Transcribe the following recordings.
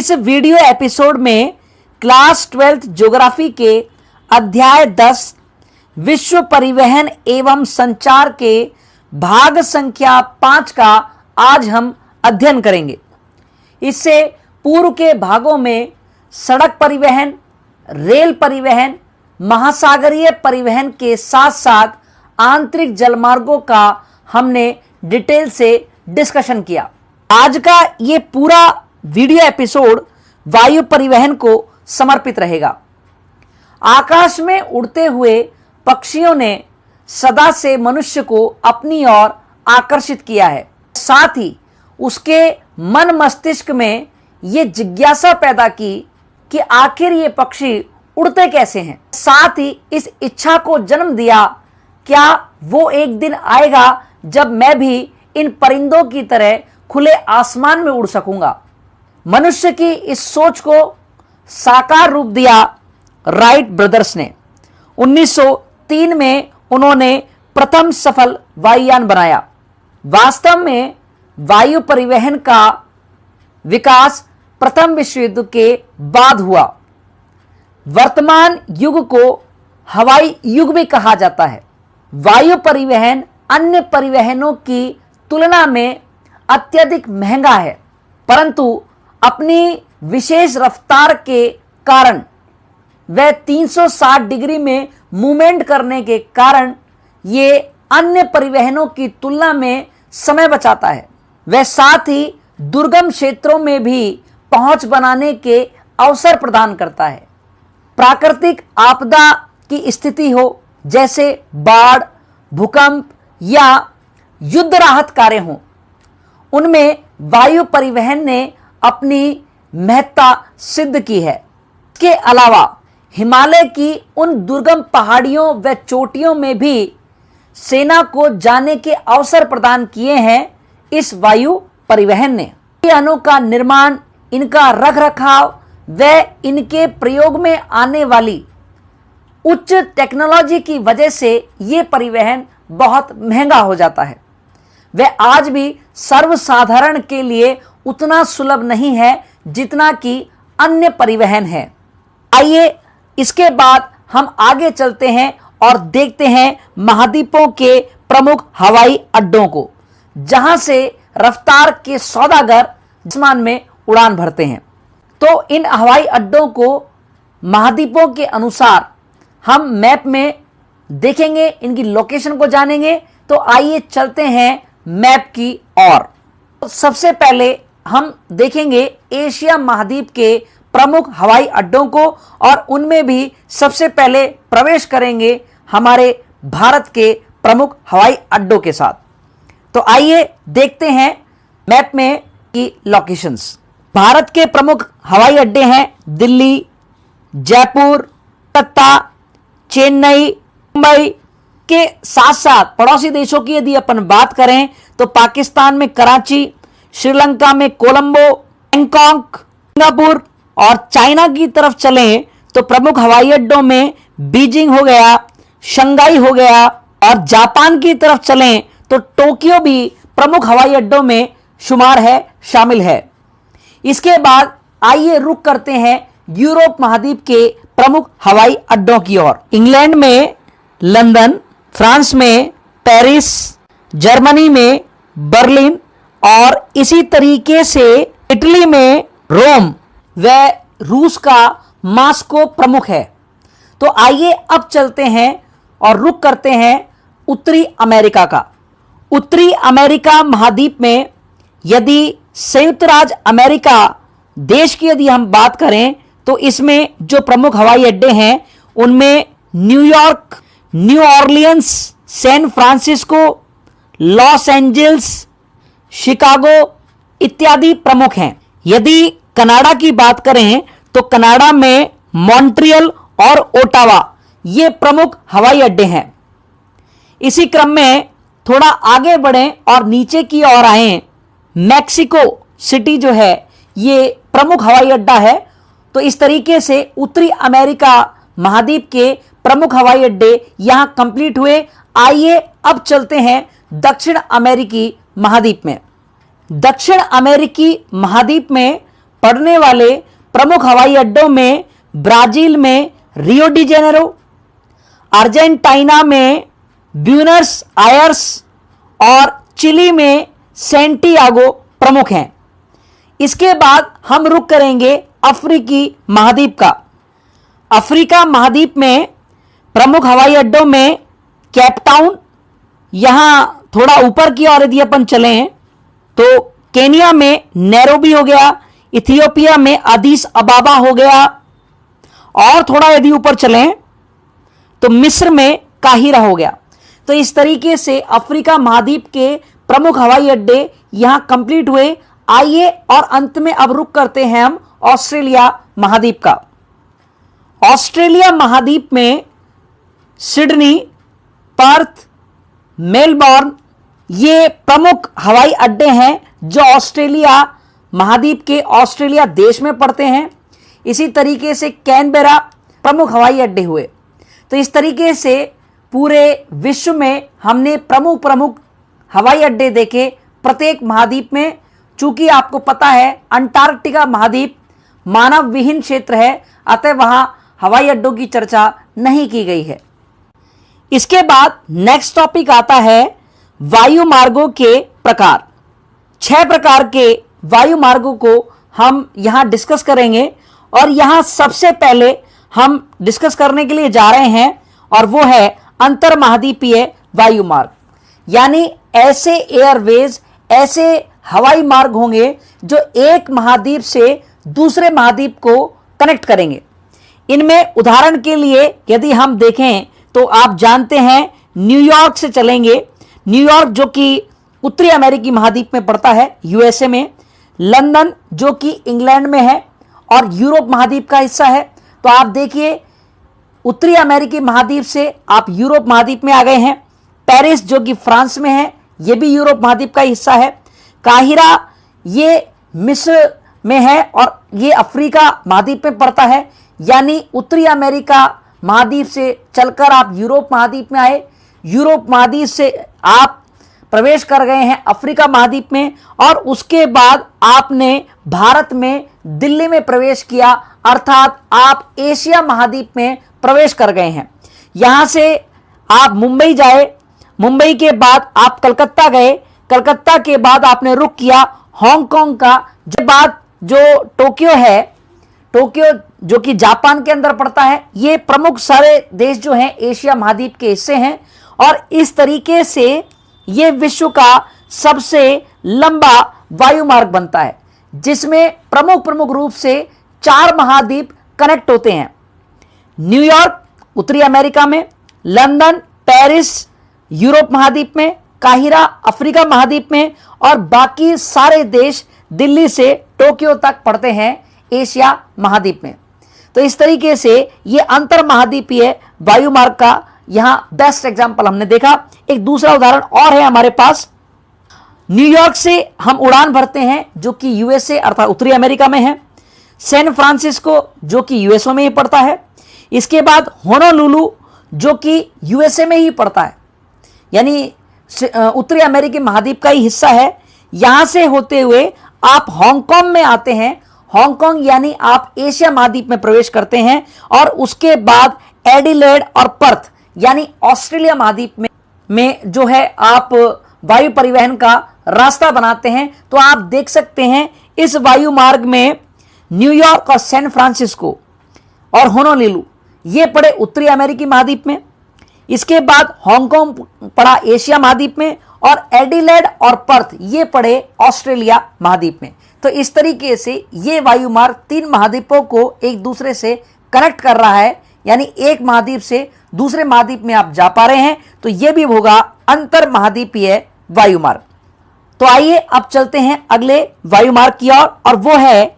इस video episode में class 12th geography के अध्याय 10 विश्व परिवहन एवं संचार के भाग संख्या 5 का आज हम अध्ययन करेंगे। इससे पूर्व के भागों में सड़क परिवहन, रेल परिवहन, महासागरीय परिवहन के साथ साथ आंतरिक जलमार्गों का हमने डिटेल से डिस्कशन किया। आज का ये पूरा वीडियो एपिसोड वायु परिवहन को समर्पित रहेगा। आकाश में उड़ते हुए पक्षियों ने सदा से मनुष्य को अपनी ओर आकर्षित किया है। साथ ही उसके मन मस्तिष्क में ये जिज्ञासा पैदा की कि आखिर ये पक्षी उड़ते कैसे हैं। साथ ही इस इच्छा को जन्म दिया, क्या वो एक दिन आएगा जब मैं भी इन परिंदों की तरह खुले आसमान में उड़ सकूंगा। मनुष्य की इस सोच को साकार रूप दिया राइट ब्रदर्स ने। 1903 में उन्होंने प्रथम सफल वायुयान बनाया। वास्तव में वायु परिवहन का विकास प्रथम विश्व युद्ध के बाद हुआ। वर्तमान युग को हवाई युग भी कहा जाता है। वायु परिवहन अन्य परिवहनों की तुलना में अत्यधिक महंगा है, परंतु अपनी विशेष रफ्तार के कारण वह 360 डिग्री में मूवमेंट करने के कारण ये अन्य परिवहनों की तुलना में समय बचाता है। वह साथ ही दुर्गम क्षेत्रों में भी पहुंच बनाने के अवसर प्रदान करता है। प्राकृतिक आपदा की स्थिति हो, जैसे बाढ़, भूकंप या युद्ध राहत कार्य हों, उनमें वायु परिवहन ने अपनी महत्ता सिद्ध की है। इसके अलावा हिमालय की उन दुर्गम पहाड़ियों व चोटियों में भी सेना को जाने के अवसर प्रदान किए हैं इस वायु परिवहन ने। यानों का निर्माण, इनका रखरखाव व इनके प्रयोग में आने वाली उच्च टेक्नोलॉजी की वजह से ये परिवहन बहुत महंगा हो जाता है। वह आज भी सर्वसाधारण के लिए उतना सुलभ नहीं है जितना कि अन्य परिवहन है। आइए इसके बाद हम आगे चलते हैं और देखते हैं महाद्वीपों के प्रमुख हवाई अड्डों को, जहां से रफ्तार के सौदागर आसमान में उड़ान भरते हैं। तो इन हवाई अड्डों को महाद्वीपों के अनुसार हम मैप में देखेंगे, इनकी लोकेशन को जानेंगे। तो आइए चलते हैं मैप की ओर। सबसे पहले हम देखेंगे एशिया महाद्वीप के प्रमुख हवाई अड्डों को और उनमें भी सबसे पहले प्रवेश करेंगे हमारे भारत के प्रमुख हवाई अड्डों के साथ। तो आइए देखते हैं मैप में की लोकेशंस। भारत के प्रमुख हवाई अड्डे हैं दिल्ली, जयपुर, कलकत्ता, चेन्नई, मुंबई के साथ साथ पड़ोसी देशों की यदि अपन बात करें तो पाकिस्तान में कराची, श्रीलंका में कोलंबो, बैंकॉक, सिंगापुर और चाइना की तरफ चलें तो प्रमुख हवाई अड्डों में बीजिंग हो गया, शंघाई हो गया और जापान की तरफ चलें तो टोक्यो भी प्रमुख हवाई अड्डों में शुमार है, शामिल है। इसके बाद आइए रुख करते हैं यूरोप महाद्वीप के प्रमुख हवाई अड्डों की ओर। इंग्लैंड में लंदन, फ्रांस में पेरिस, जर्मनी में बर्लिन और इसी तरीके से इटली में रोम व रूस का मॉस्को प्रमुख है। तो आइए अब चलते हैं और रुख करते हैं उत्तरी अमेरिका का। उत्तरी अमेरिका महाद्वीप में यदि संयुक्त राज्य अमेरिका देश की यदि हम बात करें तो इसमें जो प्रमुख हवाई अड्डे हैं उनमें New York, new Orleans, San Francisco, Los Angeles, Chicago इत्यादि प्रमुख हैं। यदि कनाडा की बात करें तो कनाडा में मॉन्ट्रियल और ओटावा ये प्रमुख हवाई अड्डे हैं। इसी क्रम में थोड़ा आगे बढ़ें और नीचे की ओर आएं, मैक्सिको सिटी जो है ये प्रमुख हवाई अड्डा है। तो इस तरीके से उत्तरी अमेरिका महाद्वीप के प्रमुख हवाई अड्डे यहां कंप्लीट हुए। आइए अब चलते हैं दक्षिण अमेरिकी महाद्वीप में। दक्षिण अमेरिकी महाद्वीप में पड़ने वाले प्रमुख हवाई अड्डों में ब्राजील में रियो डी जेनेरो, अर्जेंटीना में ब्यूनस आयर्स और चिली में सेंटियागो प्रमुख हैं। इसके बाद हम रुख करेंगे अफ्रीकी महाद्वीप का। अफ्रीका महाद्वीप में प्रमुख हवाई अड्डों में केप टाउन, यहां थोड़ा ऊपर की ओर यदि अपन चले तो केनिया में नैरोबी हो गया, इथियोपिया में अदीस अबाबा हो गया, और थोड़ा यदि ऊपर चलें तो मिस्र में काहिरा हो गया। तो इस तरीके से अफ्रीका महाद्वीप के प्रमुख हवाई अड्डे यहां कंप्लीट हुए। आइए और अंत में अब रुक करते हैं हम ऑस्ट्रेलिया महाद्वीप का। ऑस्ट्रेलिया महाद्वीप में सिडनी, पर्थ, मेलबॉर्न ये प्रमुख हवाई अड्डे हैं जो ऑस्ट्रेलिया महाद्वीप के ऑस्ट्रेलिया देश में पड़ते हैं। इसी तरीके से कैनबेरा प्रमुख हवाई अड्डे हुए। तो इस तरीके से पूरे विश्व में हमने प्रमुख प्रमुख हवाई अड्डे देखे प्रत्येक महाद्वीप में। चूंकि आपको पता है अंटार्कटिका महाद्वीप मानव विहीन क्षेत्र है, अतः वहां हवाई अड्डों की चर्चा नहीं की गई है। इसके बाद नेक्स्ट टॉपिक आता है वायु मार्गों के प्रकार। 6 प्रकार के वायु मार्गों को हम यहां डिस्कस करेंगे और यहां सबसे पहले हम डिस्कस करने के लिए जा रहे हैं और वो है अंतर महाद्वीपीय वायु मार्ग। यानी ऐसे एयरवेज, ऐसे हवाई मार्ग होंगे जो एक महाद्वीप से दूसरे महाद्वीप को कनेक्ट करेंगे। इनमें उदाहरण के लिए यदि हम देखें तो आप जानते हैं न्यूयॉर्क से चलेंगे, न्यूयॉर्क जो कि उत्तरी अमेरिकी महाद्वीप में पड़ता है यूएसए में, लंदन जो कि इंग्लैंड में है और यूरोप महाद्वीप का हिस्सा है। तो आप देखिए उत्तरी अमेरिकी महाद्वीप से आप यूरोप महाद्वीप में आ गए हैं। पेरिस जो कि फ्रांस में है, यह भी यूरोप महाद्वीप का हिस्सा है। काहिरा ये मिस्र में है और ये अफ्रीका महाद्वीप में पड़ता है। यानी उत्तरी अमेरिका महाद्वीप से चलकर आप यूरोप महाद्वीप में आए, यूरोप महाद्वीप से आप प्रवेश कर गए हैं अफ्रीका महाद्वीप में और उसके बाद आपने भारत में दिल्ली में प्रवेश किया, अर्थात आप एशिया महाद्वीप में प्रवेश कर गए हैं। यहां से आप मुंबई जाए, मुंबई के बाद आप कलकत्ता गए, कलकत्ता के बाद आपने रुख किया हांगकांग का, जब बाद जो टोक्यो है, टोक्यो जो कि जापान के अंदर पड़ता है। ये प्रमुख सारे देश जो हैं एशिया महाद्वीप के हिस्से हैं और इस तरीके से ये विश्व का सबसे लंबा वायु मार्ग बनता है जिसमें प्रमुख प्रमुख रूप से 4 महाद्वीप कनेक्ट होते हैं। न्यूयॉर्क उत्तरी अमेरिका में, लंदन पेरिस यूरोप महाद्वीप में, काहिरा अफ्रीका महाद्वीप में और बाकी सारे देश दिल्ली से टोक्यो तक पड़ते हैं एशिया महाद्वीप में। तो इस तरीके से ये अंतर महाद्वीपीय वायु मार्ग का यहां बेस्ट एग्जांपल हमने देखा। एक दूसरा उदाहरण और है हमारे पास। न्यूयॉर्क से हम उड़ान भरते हैं जो कि यूएसए अर्थात उत्तरी अमेरिका में है। सैन फ्रांसिस्को जो कि यूएसए में ही पड़ता है। इसके बाद होनोलुलु जो कि यूएसए में ही पड़ता है, यानी उत्तरी अमेरिकी महाद्वीप का ही हिस्सा है। यहां से होते हुए आप हांगकांग में आते हैं। हांगकांग यानी आप एशिया महाद्वीप में प्रवेश करते हैं और उसके बाद एडिलेड और पर्थ यानी ऑस्ट्रेलिया महाद्वीप में जो है आप वायु परिवहन का रास्ता बनाते हैं। तो आप देख सकते हैं इस वायु मार्ग में न्यूयॉर्क और सैन फ्रांसिस्को और होनोलुलु ये पड़े उत्तरी अमेरिकी महाद्वीप में। इसके बाद हांगकांग पड़ा एशिया महाद्वीप में और एडिलेड और पर्थ ये पड़े ऑस्ट्रेलिया महाद्वीप में। तो इस तरीके से ये वायु मार्ग 3 महाद्वीपों को एक दूसरे से कनेक्ट कर रहा है, यानी एक महाद्वीप से दूसरे महाद्वीप में आप जा पा रहे हैं। तो ये भी होगा अंतर महाद्वीपीय वायु मार्ग। तो आइए अब चलते हैं अगले वायु मार्ग की ओर और वो है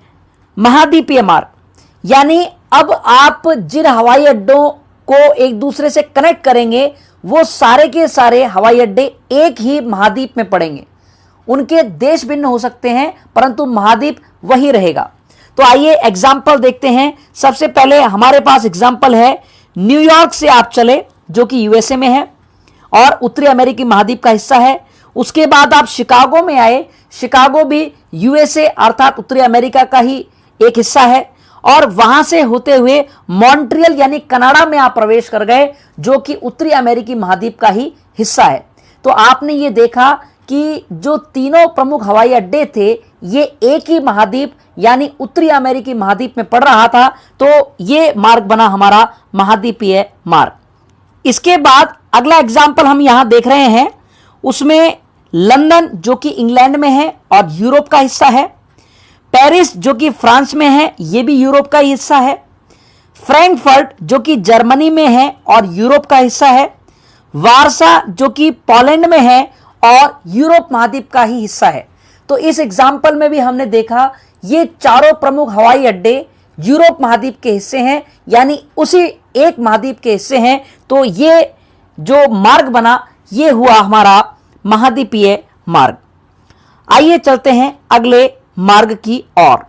महाद्वीपीय मार्ग। यानी अब आप जिन हवाई अड्डों को एक दूसरे से कनेक्ट करेंगे वो सारे के सारे हवाई अड्डे एक ही महाद्वीप में पड़ेंगे। उनके देश भिन्न हो सकते हैं परंतु महाद्वीप वही रहेगा। तो आइए एग्जाम्पल देखते हैं। सबसे पहले हमारे पास एग्जाम्पल है न्यूयॉर्क से आप चले जो कि यूएसए में है और उत्तरी अमेरिकी महाद्वीप का हिस्सा है। उसके बाद आप शिकागो में आए, शिकागो भी यूएसए अर्थात उत्तरी अमेरिका का ही एक हिस्सा है, और वहां से होते हुए मॉन्ट्रियल यानी कनाडा में आप प्रवेश कर गए, जो कि उत्तरी अमेरिकी महाद्वीप का ही हिस्सा है। तो आपने ये देखा कि जो तीनों प्रमुख हवाई अड्डे थे ये एक ही महाद्वीप यानी उत्तरी अमेरिकी महाद्वीप में पड़ रहा था, तो ये मार्ग बना हमारा महाद्वीपीय मार्ग। इसके बाद अगला एग्जाम्पल हम यहां देख रहे हैं, उसमें लंदन जो कि इंग्लैंड में है और यूरोप का हिस्सा है, पेरिस जो कि फ्रांस में है, यह भी यूरोप का ही हिस्सा है, फ्रैंकफर्ट जो कि जर्मनी में है और यूरोप का हिस्सा है, वारसा जो कि पोलैंड में है और यूरोप महाद्वीप का ही हिस्सा है। तो इस एग्जाम्पल में भी हमने देखा ये चारों प्रमुख हवाई अड्डे यूरोप महाद्वीप के हिस्से हैं, यानी उसी एक महाद्वीप के हिस्से हैं। तो ये जो मार्ग बना ये हुआ हमारा महाद्वीपीय मार्ग। आइए चलते हैं अगले मार्ग की ओर।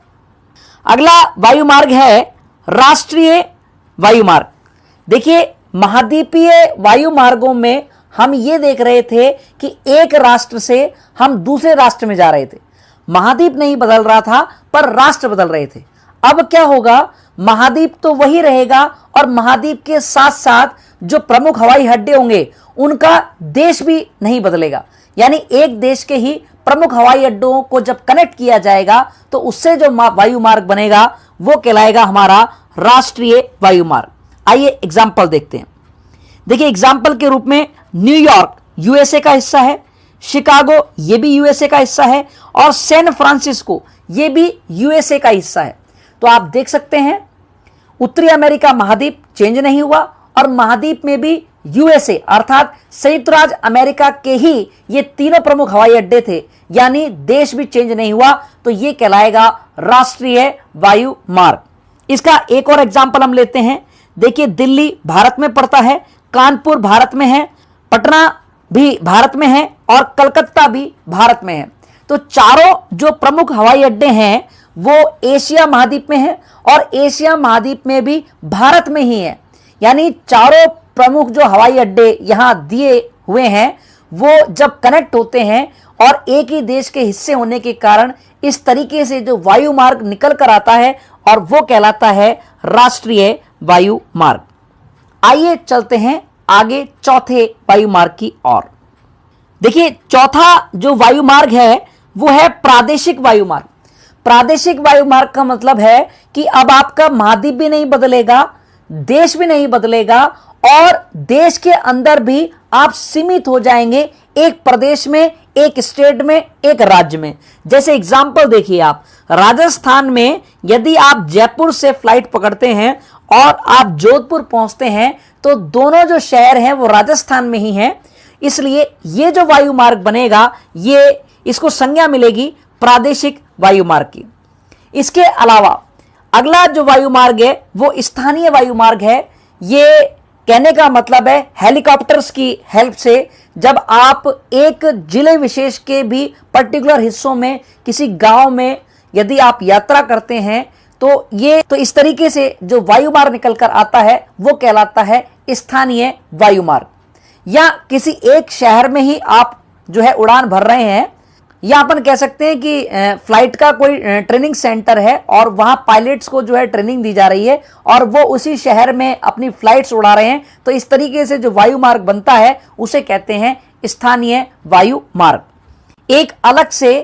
अगला वायु मार्ग है राष्ट्रीय वायु मार्ग। देखिए, महाद्वीपीय वायु मार्गों में हम ये देख रहे थे कि एक राष्ट्र से हम दूसरे राष्ट्र में जा रहे थे, महाद्वीप नहीं बदल रहा था पर राष्ट्र बदल रहे थे। अब क्या होगा, महाद्वीप तो वही रहेगा और महाद्वीप के साथ साथ जो प्रमुख हवाई अड्डे होंगे उनका देश भी नहीं बदलेगा, यानी एक देश के ही प्रमुख हवाई अड्डों को जब कनेक्ट किया जाएगा तो उससे जो वायु मार्ग बनेगा वो कहलाएगा हमारा राष्ट्रीय वायु मार्ग। आइए एग्जाम्पल देखते हैं। देखिए, एग्जाम्पल के रूप में न्यूयॉर्क यूएसए का हिस्सा है, शिकागो ये भी यूएसए का हिस्सा है और सैन फ्रांसिस्को ये भी यूएसए का हिस्सा है। तो आप देख सकते हैं उत्तरी अमेरिका महाद्वीप चेंज नहीं हुआ और महाद्वीप में भी यूएसए अर्थात संयुक्त राज्य अमेरिका के ही ये तीनों प्रमुख हवाई अड्डे थे, यानी देश भी चेंज नहीं हुआ। तो ये कहलाएगा राष्ट्रीय वायु मार्ग। इसका एक और एग्जाम्पल हम लेते हैं। देखिए, दिल्ली भारत में पड़ता है, कानपुर भारत में है, पटना भी भारत में है और कलकत्ता भी भारत में है। तो चारों जो प्रमुख हवाई अड्डे हैं वो एशिया महाद्वीप में है और एशिया महाद्वीप में भी भारत में ही है, यानी चारों प्रमुख जो हवाई अड्डे यहां दिए हुए हैं वो जब कनेक्ट होते हैं और एक ही देश के हिस्से होने के कारण इस तरीके से जो वायु मार्ग निकल कर आता है और वो कहलाता है राष्ट्रीय वायु मार्ग। आइए चलते हैं आगे चौथे वायु मार्ग की ओर। देखिए, चौथा जो वायु मार्ग है वो है प्रादेशिक वायु मार्ग। प्रादेशिक वायु मार्ग का मतलब है कि अब आपका महाद्वीप भी नहीं बदलेगा, देश भी नहीं बदलेगा और देश के अंदर भी आप सीमित हो जाएंगे एक प्रदेश में, एक स्टेट में, एक राज्य में। जैसे एग्जाम्पल देखिए, आप राजस्थान में यदि आप जयपुर से फ्लाइट पकड़ते हैं और आप जोधपुर पहुंचते हैं तो दोनों जो शहर हैं वो राजस्थान में ही हैं, इसलिए ये जो वायु मार्ग बनेगा ये इसको संज्ञा मिलेगी प्रादेशिक वायु मार्ग की। इसके अलावा अगला जो वायु मार्ग है वो स्थानीय वायु मार्ग है। ये कहने का मतलब है हेलीकॉप्टर्स की हेल्प से जब आप एक जिले विशेष के भी पर्टिकुलर हिस्सों में किसी गांव में यदि आप यात्रा करते हैं तो इस तरीके से जो वायु मार्ग निकल कर आता है वो कहलाता है स्थानीय वायु मार्ग। या किसी एक शहर में ही आप जो है उड़ान भर रहे हैं, या अपन कह सकते हैं कि फ्लाइट का कोई ट्रेनिंग सेंटर है और वहां पायलट्स को जो है ट्रेनिंग दी जा रही है और वो उसी शहर में अपनी फ्लाइट्स उड़ा रहे हैं, तो इस तरीके से जो वायु मार्ग बनता है उसे कहते हैं स्थानीय वायु मार्ग। एक अलग से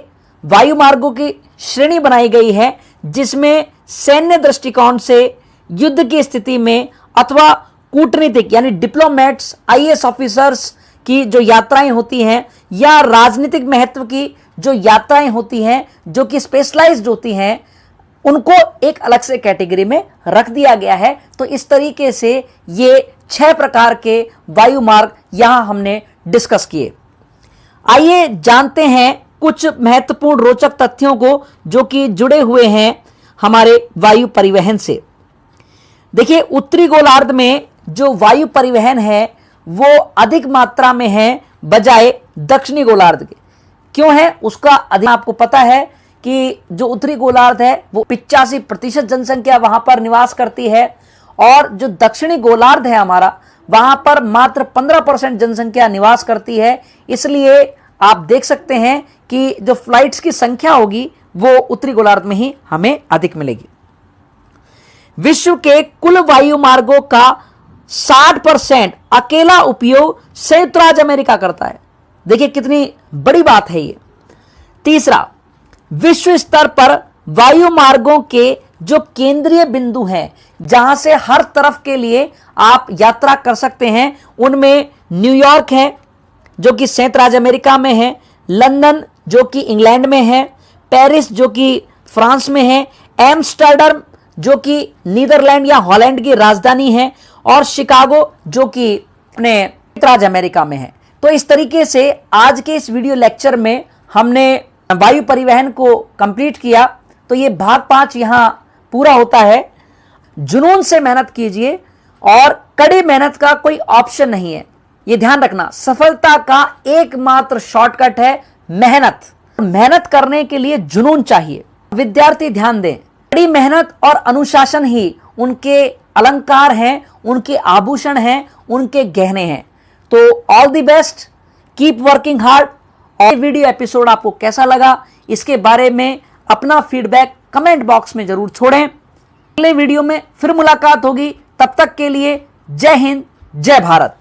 वायु मार्गों की श्रेणी बनाई गई है जिसमें सैन्य दृष्टिकोण से युद्ध की स्थिति में अथवा कूटनीतिक यानी डिप्लोमेट्स, आईएएस ऑफिसर्स की जो यात्राएं होती हैं या राजनीतिक महत्व की जो यात्राएं होती हैं जो कि स्पेशलाइज्ड होती हैं, उनको एक अलग से कैटेगरी में रख दिया गया है। तो इस तरीके से ये 6 प्रकार के वायु मार्ग यहां हमने डिस्कस किए। आइए जानते हैं कुछ महत्वपूर्ण रोचक तथ्यों को जो कि जुड़े हुए हैं हमारे वायु परिवहन से। देखिए, उत्तरी गोलार्ध में जो वायु परिवहन है वो अधिक मात्रा में है बजाय दक्षिणी गोलार्ध के। क्यों है उसका अधिक आपको पता है कि जो उत्तरी गोलार्ध है वो 85% जनसंख्या वहां पर निवास करती है और जो दक्षिणी गोलार्ध है हमारा वहां पर मात्र 15% जनसंख्या निवास करती है। इसलिए आप देख सकते हैं कि जो फ्लाइट्स की संख्या होगी वो उत्तरी गोलार्ध में ही हमें अधिक मिलेगी। विश्व के कुल वायु मार्गों का 60% अकेला उपयोग संयुक्त राज्य अमेरिका करता है। देखिए कितनी बड़ी बात है ये। तीसरा, विश्व स्तर पर वायु मार्गों के जो केंद्रीय बिंदु हैं, जहां से हर तरफ के लिए आप यात्रा कर सकते हैं, उनमें न्यूयॉर्क है जो कि संयुक्त राज्य अमेरिका में है, लंदन जो कि इंग्लैंड में है, पेरिस जो कि फ्रांस में है, एम्स्टर्डम जो कि नीदरलैंड या हॉलैंड की राजधानी है, और शिकागो जो कि अपने संयुक्त राज्य अमेरिका में है। तो इस तरीके से आज के इस वीडियो लेक्चर में हमने वायु परिवहन को कंप्लीट किया। तो ये भाग 5 यहां पूरा होता है। जुनून से मेहनत कीजिए और कड़ी मेहनत का कोई ऑप्शन नहीं है, ये ध्यान रखना। सफलता का एकमात्र शॉर्टकट है मेहनत। मेहनत करने के लिए जुनून चाहिए। विद्यार्थी ध्यान दें, कड़ी मेहनत और अनुशासन ही उनके अलंकार हैं, उनके आभूषण हैं, उनके गहने हैं। तो all the best, keep working hard. और वीडियो एपिसोड आपको कैसा लगा, इसके बारे में अपना फीडबैक कमेंट बॉक्स में जरूर छोड़ें। अगले वीडियो में फिर मुलाकात होगी। तब तक के लिए जय हिंद, जय भारत।